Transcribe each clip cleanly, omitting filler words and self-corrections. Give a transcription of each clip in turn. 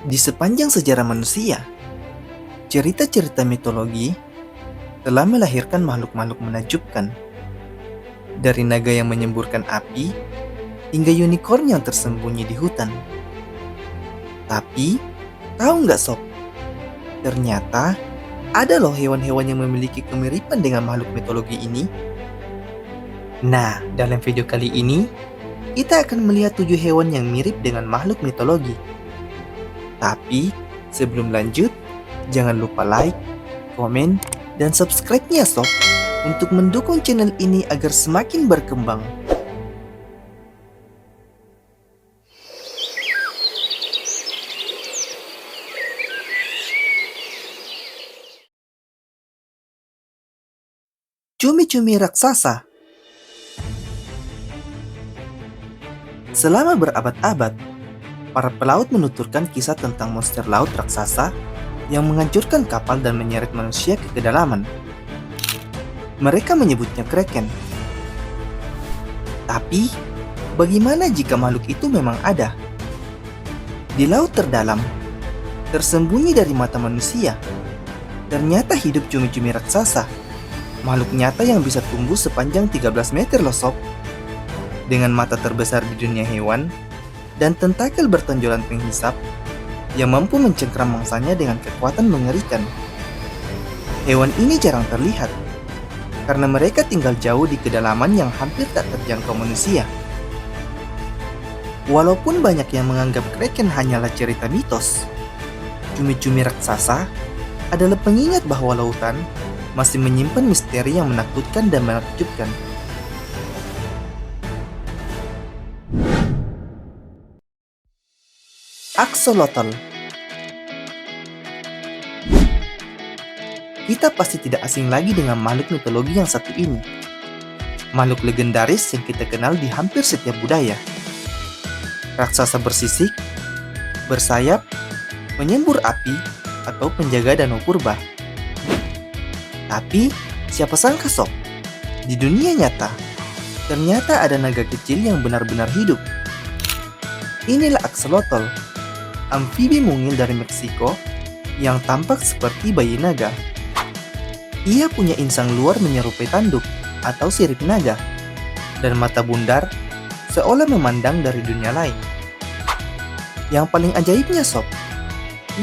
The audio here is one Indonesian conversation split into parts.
Di sepanjang sejarah manusia, cerita-cerita mitologi telah melahirkan makhluk-makhluk menakjubkan. Dari naga yang menyemburkan api, hingga unicorn yang tersembunyi di hutan. Tapi, tahu nggak sob? Ternyata, ada loh hewan-hewan yang memiliki kemiripan dengan makhluk mitologi ini. Nah, dalam video kali ini, kita akan melihat 7 hewan yang mirip dengan makhluk mitologi. Tapi, sebelum lanjut, jangan lupa like, komen, dan subscribe-nya sob, untuk mendukung channel ini agar semakin berkembang. Cumi-cumi raksasa. Selama berabad-abad, para pelaut menuturkan kisah tentang monster laut raksasa yang menghancurkan kapal dan menyeret manusia ke kedalaman. Mereka menyebutnya kraken. Tapi, bagaimana jika makhluk itu memang ada? Di laut terdalam, tersembunyi dari mata manusia, ternyata hidup cumi-cumi raksasa. Makhluk nyata yang bisa tumbuh sepanjang 13 meter loh sob. Dengan mata terbesar di dunia hewan, dan tentakel bertonjolan penghisap, yang mampu mencengkram mangsanya dengan kekuatan mengerikan. Hewan ini jarang terlihat, karena mereka tinggal jauh di kedalaman yang hampir tak terjangkau manusia. Walaupun banyak yang menganggap kraken hanyalah cerita mitos, cumi-cumi raksasa adalah pengingat bahwa lautan masih menyimpan misteri yang menakutkan dan menakjubkan. Axolotl. Kita pasti tidak asing lagi dengan makhluk mitologi yang satu ini. Makhluk legendaris yang kita kenal di hampir setiap budaya. Raksasa bersisik, bersayap, menyembur api, atau penjaga danau purba. Tapi, siapa sangka sob, di dunia nyata, ternyata ada naga kecil yang benar-benar hidup. Inilah axolotl, amfibi mungil dari Meksiko yang tampak seperti bayi naga. Ia punya insang luar menyerupai tanduk atau sirip naga, dan mata bundar seolah memandang dari dunia lain. Yang paling ajaibnya sob,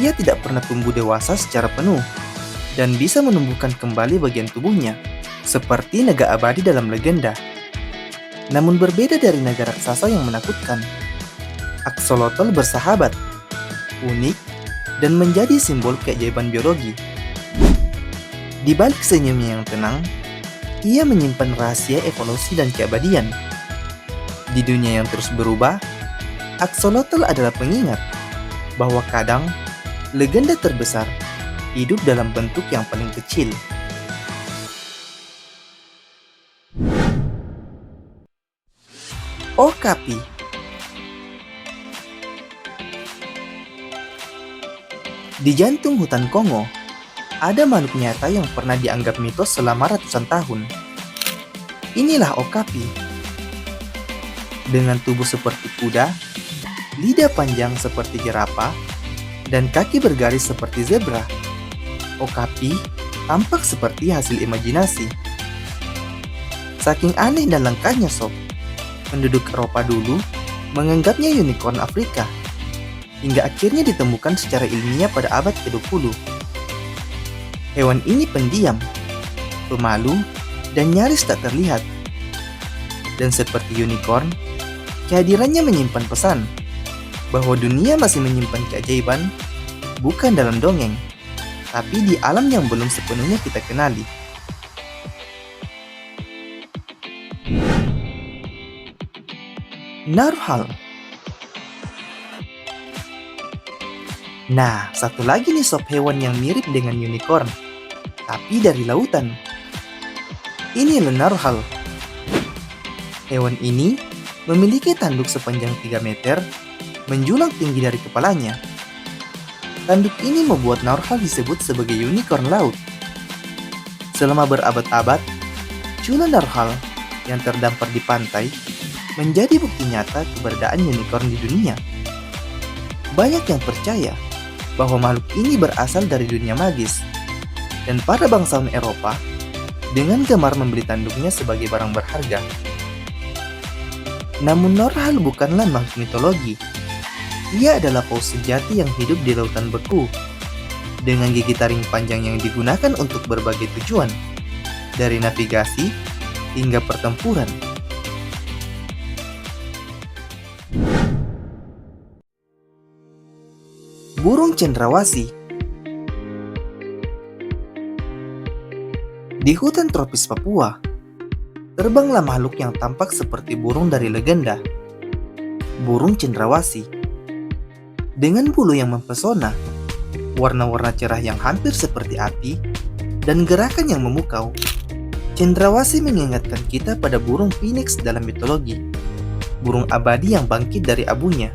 ia tidak pernah tumbuh dewasa secara penuh, dan bisa menumbuhkan kembali bagian tubuhnya, seperti naga abadi dalam legenda. Namun berbeda dari naga raksasa yang menakutkan, axolotl bersahabat, unik, dan menjadi simbol keajaiban biologi. Di balik senyumnya yang tenang, ia menyimpan rahasia evolusi dan keabadian. Di dunia yang terus berubah, axolotl adalah pengingat bahwa kadang legenda terbesar hidup dalam bentuk yang paling kecil. Okapi. Di jantung hutan Kongo, ada makhluk nyata yang pernah dianggap mitos selama ratusan tahun. Inilah okapi. Dengan tubuh seperti kuda, lidah panjang seperti jerapah, dan kaki bergaris seperti zebra, okapi tampak seperti hasil imajinasi. Saking aneh dan langkahnya sob, penduduk Eropa dulu menganggapnya unicorn Afrika, hingga akhirnya ditemukan secara ilmiah pada abad ke-20. Hewan ini pendiam, pemalu, dan nyaris tak terlihat. Dan seperti unicorn, kehadirannya menyimpan pesan bahwa dunia masih menyimpan keajaiban, bukan dalam dongeng, tapi di alam yang belum sepenuhnya kita kenali. Narwhal. Nah, satu lagi nih sob hewan yang mirip dengan unicorn, tapi dari lautan. Inilah narwhal. Hewan ini memiliki tanduk sepanjang 3 meter, menjulang tinggi dari kepalanya. Tanduk ini membuat narwhal disebut sebagai unicorn laut. Selama berabad-abad, cula narwhal yang terdampar di pantai menjadi bukti nyata keberadaan unicorn di dunia. Banyak yang percaya bahwa makhluk ini berasal dari dunia magis, dan para bangsawan Eropa dengan gemar membeli tanduknya sebagai barang berharga. Namun Norhal bukanlah makhluk mitologi. Ia adalah paus sejati yang hidup di lautan beku, dengan gigi taring panjang yang digunakan untuk berbagai tujuan, dari navigasi hingga pertempuran. Burung cendrawasih. Di hutan tropis Papua, terbanglah makhluk yang tampak seperti burung dari legenda, burung cendrawasih. Dengan bulu yang mempesona, warna-warna cerah yang hampir seperti api, dan gerakan yang memukau, cendrawasih mengingatkan kita pada burung phoenix dalam mitologi, burung abadi yang bangkit dari abunya.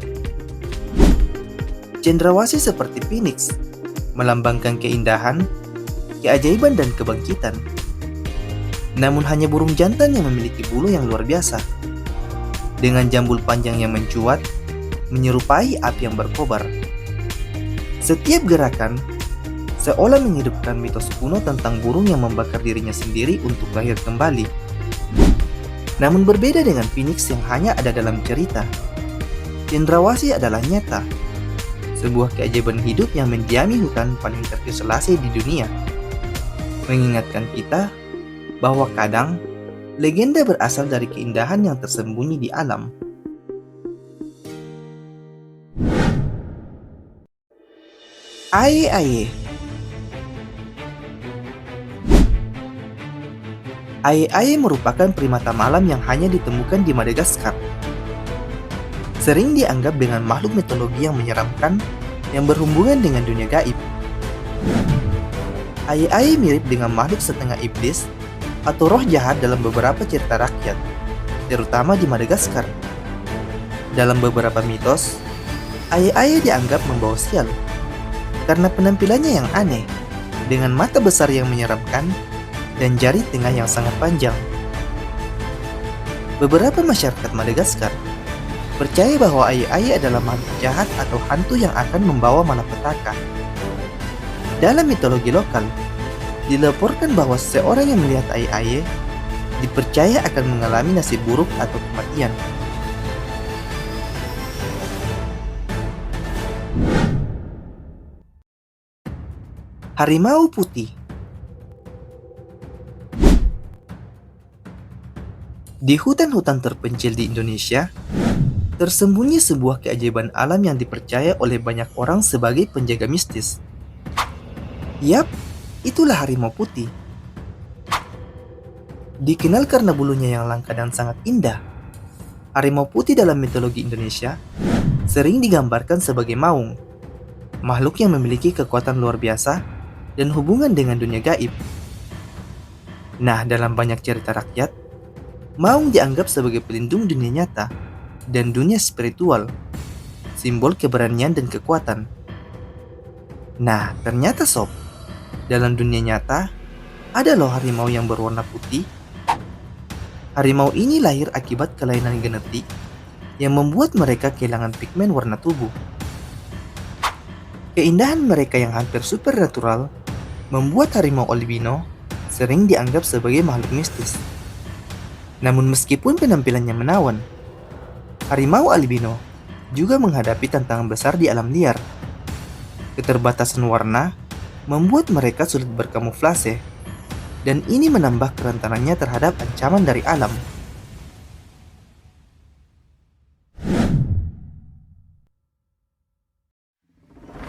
Cendrawasih seperti phoenix, melambangkan keindahan, keajaiban, dan kebangkitan. Namun hanya burung jantan yang memiliki bulu yang luar biasa, dengan jambul panjang yang mencuat, menyerupai api yang berkobar. Setiap gerakan seolah menghidupkan mitos kuno tentang burung yang membakar dirinya sendiri untuk lahir kembali. Namun berbeda dengan phoenix yang hanya ada dalam cerita, cendrawasih adalah nyata, sebuah keajaiban hidup yang mendiami hutan paling terisolasi di dunia, mengingatkan kita bahwa kadang legenda berasal dari keindahan yang tersembunyi di alam. Aye-aye. Aye-aye merupakan primata malam yang hanya ditemukan di Madagaskar. Sering dianggap dengan makhluk mitologi yang menyeramkan yang berhubungan dengan dunia gaib. Aye-aye mirip dengan makhluk setengah iblis atau roh jahat dalam beberapa cerita rakyat, terutama di Madagaskar. Dalam beberapa mitos, Aye-aye dianggap membawa sial karena penampilannya yang aneh, dengan mata besar yang menyeramkan dan jari tengah yang sangat panjang. Beberapa masyarakat Madagaskar percaya bahwa Aye-aye adalah makhluk jahat atau hantu yang akan membawa malapetaka. Dalam mitologi lokal, dilaporkan bahwa seorang yang melihat Aye-aye dipercaya akan mengalami nasib buruk atau kematian. Harimau putih. Di hutan-hutan terpencil di Indonesia, tersembunyi sebuah keajaiban alam yang dipercaya oleh banyak orang sebagai penjaga mistis. Yap, itulah harimau putih. Dikenal karena bulunya yang langka dan sangat indah, harimau putih dalam mitologi Indonesia sering digambarkan sebagai maung, makhluk yang memiliki kekuatan luar biasa dan hubungan dengan dunia gaib. Nah, dalam banyak cerita rakyat, maung dianggap sebagai pelindung dunia nyata dan dunia spiritual, simbol keberanian dan kekuatan. Nah, ternyata sob, dalam dunia nyata, ada loh harimau yang berwarna putih. Harimau ini lahir akibat kelainan genetik yang membuat mereka kehilangan pigmen warna tubuh. Keindahan mereka yang hampir supernatural membuat harimau albino sering dianggap sebagai makhluk mistis. Namun meskipun penampilannya menawan, harimau albino juga menghadapi tantangan besar di alam liar. Keterbatasan warna membuat mereka sulit berkamuflase, dan ini menambah kerentanannya terhadap ancaman dari alam.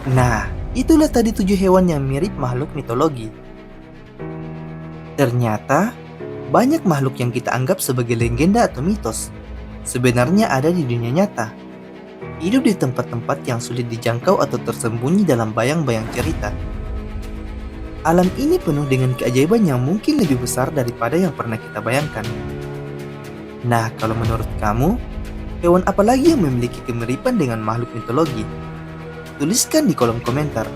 Nah, itulah tadi 7 hewan yang mirip makhluk mitologi. Ternyata, banyak makhluk yang kita anggap sebagai legenda atau mitos sebenarnya ada di dunia nyata, hidup di tempat-tempat yang sulit dijangkau atau tersembunyi dalam bayang-bayang cerita. Alam ini penuh dengan keajaiban yang mungkin lebih besar daripada yang pernah kita bayangkan. Nah, kalau menurut kamu, hewan apa lagi yang memiliki kemiripan dengan makhluk mitologi? Tuliskan di kolom komentar.